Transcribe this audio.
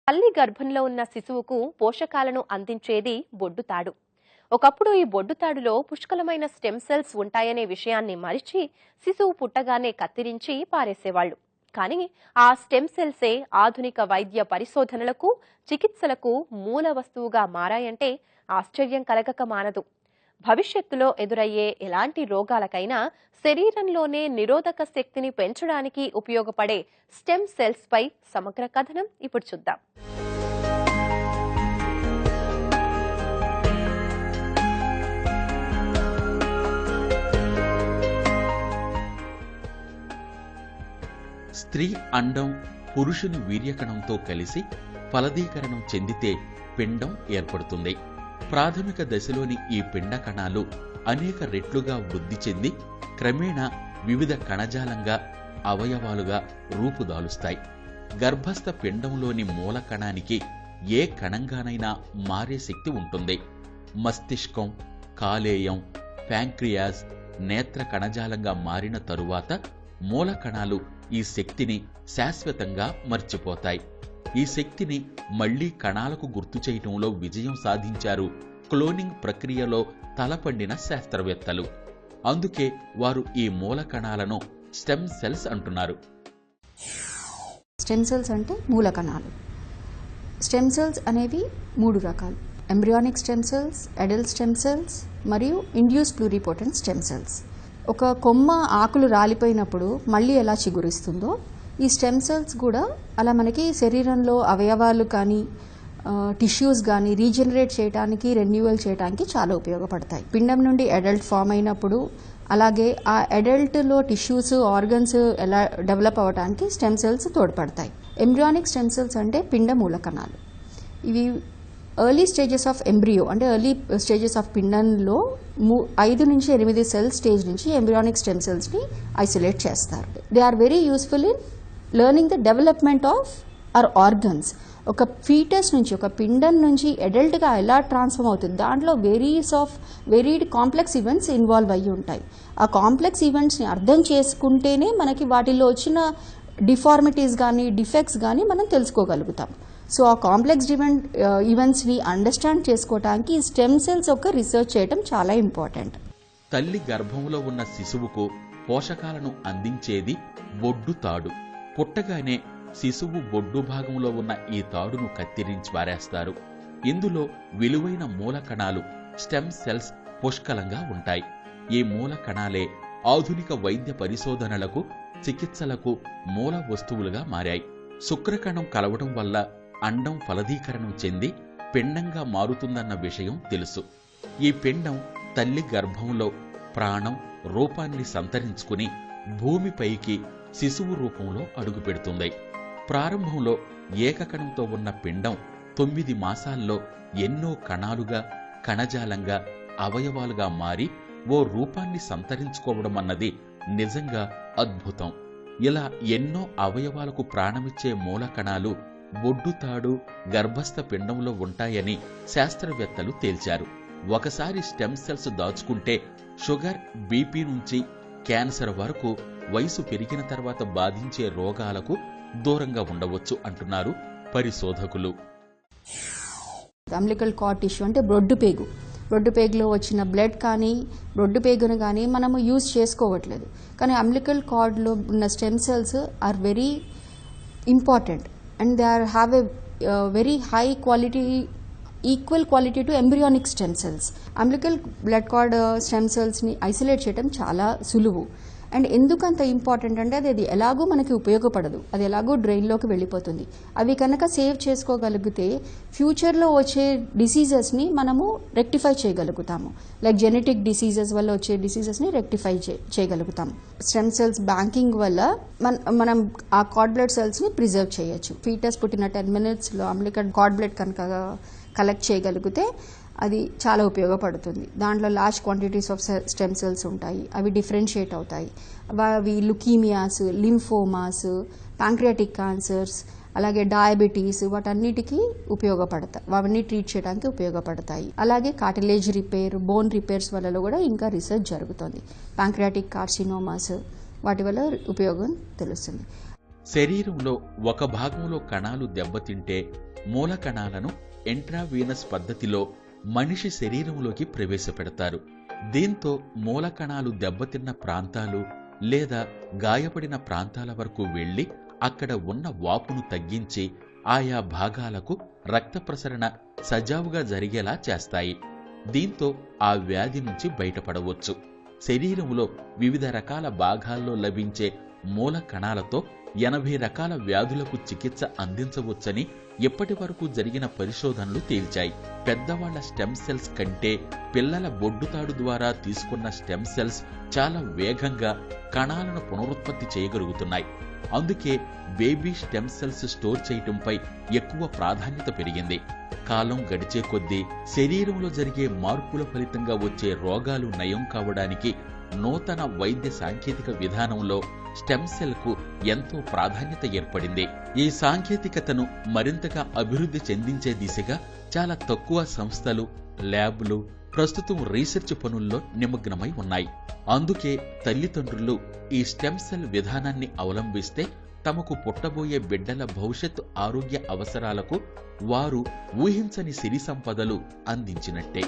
తల్లి గర్భంలో ఉన్న శిశువుకు పోషకాలను అందించేది బొడ్డుతాడు. ఒకప్పుడు ఈ బొడ్డుతాడులో పుష్కలమైన స్టెమ్ సెల్స్ ఉంటాయనే విషయాన్ని మరిచి శిశువు పుట్టగానే కత్తిరించి పారేసేవాళ్లు. కానీ ఆ స్టెమ్ సెల్సే ఆధునిక వైద్య పరిశోధనలకు, చికిత్సలకు మూల వస్తువుగా మారాయంటే ఆశ్చర్యం కలగక మానదు. భవిష్యత్తులో ఎదురయ్యే ఎలాంటి రోగాలకైనా శరీరంలోనే నిరోధక శక్తిని పెంచడానికి ఉపయోగపడే స్టెమ్ సెల్స్ పై సమగ్ర కథనం ఇప్పుడు చూద్దాం. స్త్రీ అండం పురుషుని వీర్యకణంతో కలిసి ఫలదీకరణం చెందితే పిండం ఏర్పడుతుంది. ప్రాథమిక దశలోని ఈ పిండ కణాలు అనేక రెట్లుగా వృద్ధి చెంది క్రమేణా వివిధ కణజాలంగా, అవయవాలుగా రూపుదాలుస్తాయి. గర్భస్థ పిండంలోని మూల కణానికి ఏ కణంగానైనా మారే శక్తి ఉంటుంది. మస్తిష్కం, కాలేయం, ప్యాంక్రియాస్, నేత్ర కణజాలంగా మారిన తరువాత మూల కణాలు ఈ శక్తిని శాశ్వతంగా మర్చిపోతాయి. ఈ శక్తిని మళ్లీ కణాలకు గుర్తు చేయటంలో విజయం సాధించారు క్లోనింగ్ ప్రక్రియలో తలపండిన శాస్త్రవేత్తలు. అందుకే వారు ఈ మూల కణాలను స్టెమ్ సెల్స్ అంటున్నారు. స్టెమ్ సెల్స్ అంటే మూల కణాలు. స్టెమ్ సెల్స్ అనేవి 3 రకాలు: embryonic stem cells, adult stem cells మరియు ఇండ్యూస్ ప్లూరిపోటెంట్ స్టెమ్ సెల్స్. ఒక కొమ్మ ఆకులు రాలిపోయినప్పుడు మళ్ళీ ఎలా చిగురిస్తుందో ఈ స్టెమ్ సెల్స్ కూడా అలా మనకి శరీరంలో అవయవాలు కానీ టిష్యూస్ కానీ రీజనరేట్ చేయడానికి, రెన్యూవల్ చేయడానికి చాలా ఉపయోగపడతాయి. పిండం నుండి అడల్ట్ ఫామ్ అయినప్పుడు, అలాగే ఆ అడల్ట్లో టిష్యూస్, ఆర్గన్స్ ఎలా డెవలప్ అవ్వడానికి స్టెమ్ సెల్స్ తోడ్పడతాయి. ఎంబ్రియానిక్ స్టెమ్ సెల్స్ అంటే పిండ మూల కణాలు. ఇవి ఎర్లీ స్టేజెస్ ఆఫ్ ఎంబ్రియో అంటే ఎర్లీ స్టేజెస్ ఆఫ్ పిండంలో 5 నుంచి 8 సెల్ స్టేజ్ నుంచి ఎంబ్రియానిక్ స్టెమ్ సెల్స్ని ఐసోలేట్ చేస్తారు. They are very useful in learning the development of our organs. ఒక ఫీటస్ నుంచి, ఒక పిండం నుంచి అడల్ట్గా ఎలా ట్రాన్స్ఫార్మ్ అవుతుంది, దాంట్లో వెరీడ్ కాంప్లెక్స్ ఈవెంట్స్ ఇన్వాల్వ్ అయ్యి ఉంటాయి. ఆ కాంప్లెక్స్ ఈవెంట్స్ని అర్థం చేసుకుంటేనే మనకి వాటిల్లో వచ్చిన డిఫార్మిటీస్ కానీ, డిఫెక్ట్స్ కానీ మనం తెలుసుకోగలుగుతాం. సో ఆ కాంప్లెక్స్ ఈవెంట్స్ని అండర్స్టాండ్ చేసుకోవడానికి స్టెమ్ సెల్స్ యొక్క రీసెర్చ్ చేయడం చాలా ఇంపార్టెంట్. తల్లి గర్భంలో ఉన్న శిశువుకు పోషకాలను అందించేది బొడ్డు తాడు. పుట్టగానే శిశువు బొడ్డు భాగంలో ఉన్న ఈ తాడును కత్తిరించి పారేస్తారు. ఇందులో విలువైన మూల కణాలు, స్టెమ్ సెల్స్ పుష్కలంగా ఉంటాయి. ఈ మూల కణాలే ఆధునిక వైద్య పరిశోధనలకు, చికిత్సలకు మూల వస్తువులుగా మారాయి. శుక్రకణం కలవడం వల్ల అండం ఫలదీకరణం చెంది పిండంగా మారుతుందన్న విషయం తెలుసు. ఈ పిండం తల్లి గర్భంలో ప్రాణం, రూపాన్ని సంతరించుకుని భూమిపైకి శిశువు రూపంలో అడుగుపెడుతుంది. ప్రారంభంలో ఏకకణంతో ఉన్న పిండం 9 మాసాల్లో ఎన్నో కణాలుగా, కణజాలంగా, అవయవాలుగా మారి ఓ రూపాన్ని సంతరించుకోవడం అన్నది నిజంగా అద్భుతం. ఇలా ఎన్నో అవయవాలకు ప్రాణమిచ్చే మూల కణాలు బొడ్డుతాడు, గర్భస్థ పిండంలో ఉంటాయని శాస్త్రవేత్తలు తేల్చారు. ఒకసారి స్టెమ్ సెల్స్ దాచుకుంటే షుగర్, బీపీ నుంచి క్యాన్సర్ వరకు వయసు పెరిగిన తర్వాత బాధించే రోగాలకు దూరంగా ఉండవచ్చు అంటున్నారు పరిశోధకులు. అంబ్లికల్ కార్డ్ టిష్యూ అంటే బ్రొడ్డుపేగులో వచ్చిన బ్లడ్ కానీ, బ్రొడ్డుపేగును కానీ మనము యూజ్ చేసుకోవట్లేదు. కానీ అంబ్లికల్ కార్డ్లో ఉన్న stem cells are very important and they have a very high quality, equal quality to embryonic stem cells. Umbilical blood cord stem సెల్స్ని ఐసోలేట్ చేయడం చాలా సులువు. అండ్ ఎందుకంత ఇంపార్టెంట్ అంటే అది ఎలాగో మనకి ఉపయోగపడదు, అది ఎలాగో డ్రైన్లోకి వెళ్ళిపోతుంది. అవి కనుక సేవ్ చేసుకోగలిగితే ఫ్యూచర్లో వచ్చే డిసీజెస్ని మనము రెక్టిఫై చేయగలుగుతాము. లైక్ జెనెటిక్ డిసీజెస్ వల్ల వచ్చే డిసీజెస్ని రెక్టిఫై చేయగలుగుతాం. స్టెమ్ సెల్స్ బ్యాంకింగ్ వల్ల మనం ఆ కార్డ్ బ్లడ్ సెల్స్ని ప్రిజర్వ్ చేయొచ్చు. ఫీటస్ పుట్టిన 10 minutesలో అంబ్లికల్ కార్డ్ బ్లడ్ కనుక కలెక్ట్ చేయగలిగితే అది చాలా ఉపయోగపడుతుంది. దాంట్లో large quantities of stem cells ఉంటాయి. అవి డిఫరెన్షియేట్ అవుతాయి. అవి లుకీమియాస్, లింఫోమాస్, ప్యాంక్రియాటిక్ క్యాన్సర్స్, అలాగే డయాబెటీస్ వాటన్నిటికీ ఉపయోగపడతాయి. అవన్నీ ట్రీట్ చేయడానికి ఉపయోగపడతాయి. అలాగే కార్టిలేజ్ రిపేర్, బోన్ రిపేర్స్ వల్ల కూడా ఇంకా రీసెర్చ్ జరుగుతుంది. ప్యాంక్రియాటిక్ కార్సినోమాస్ వాటి వల్ల ఉపయోగం తెలుస్తుంది. శరీరంలో ఒక భాగంలో కణాలు దెబ్బతింటే మూల కణాలను ఇంట్రావీనస్ పద్ధతిలో మనిషి శరీరంలోకి ప్రవేశపెడతారు. దీంతో మూల కణాలు దెబ్బతిన్న ప్రాంతాలు లేదా గాయపడిన ప్రాంతాల వరకు వెళ్లి అక్కడ ఉన్న వాపును తగ్గించి ఆయా భాగాలకు రక్త ప్రసరణ సజావుగా జరిగేలా చేస్తాయి. దీంతో ఆ వ్యాధి నుంచి బయటపడవచ్చు. శరీరంలో వివిధ రకాల భాగాల్లో లభించే మూల కణాలతో 80 రకాల వ్యాధులకు చికిత్స అందించవచ్చని ఇప్పటి వరకు జరిగిన పరిశోధనలు తేల్చాయి. పెద్దవాళ్ల స్టెమ్ సెల్స్ కంటే పిల్లల బొడ్డుతాడు ద్వారా తీసుకున్న స్టెమ్ సెల్స్ చాలా వేగంగా కణాలను పునరుత్పత్తి చేయగలుగుతున్నాయి. అందుకే బేబీ స్టెమ్ సెల్స్ స్టోర్ చేయటంపై ఎక్కువ ప్రాధాన్యత పెరిగింది. కాలం గడిచే కొద్దీ శరీరంలో జరిగే మార్పుల ఫలితంగా వచ్చే రోగాలు నయం కావడానికి నూతన వైద్య సాంకేతిక విధానంలో స్టెమ్ సెల్ కు ఎంతో ప్రాధాన్యత ఏర్పడింది. ఈ సాంకేతికతను మరింతగా అభివృద్ధి చెందించే దిశగా చాలా తక్కువ సంస్థలు, ల్యాబ్లు ప్రస్తుతం రీసెర్చ్ పనుల్లో నిమగ్నమై ఉన్నాయి. అందుకే తల్లిదండ్రులు ఈ స్టెమ్ సెల్ విధానాన్ని అవలంబిస్తే తమకు పుట్టబోయే బిడ్డల భవిష్యత్తు ఆరోగ్య అవసరాలకు వారు ఊహించని సిరి సంపదలు అందించినట్టే.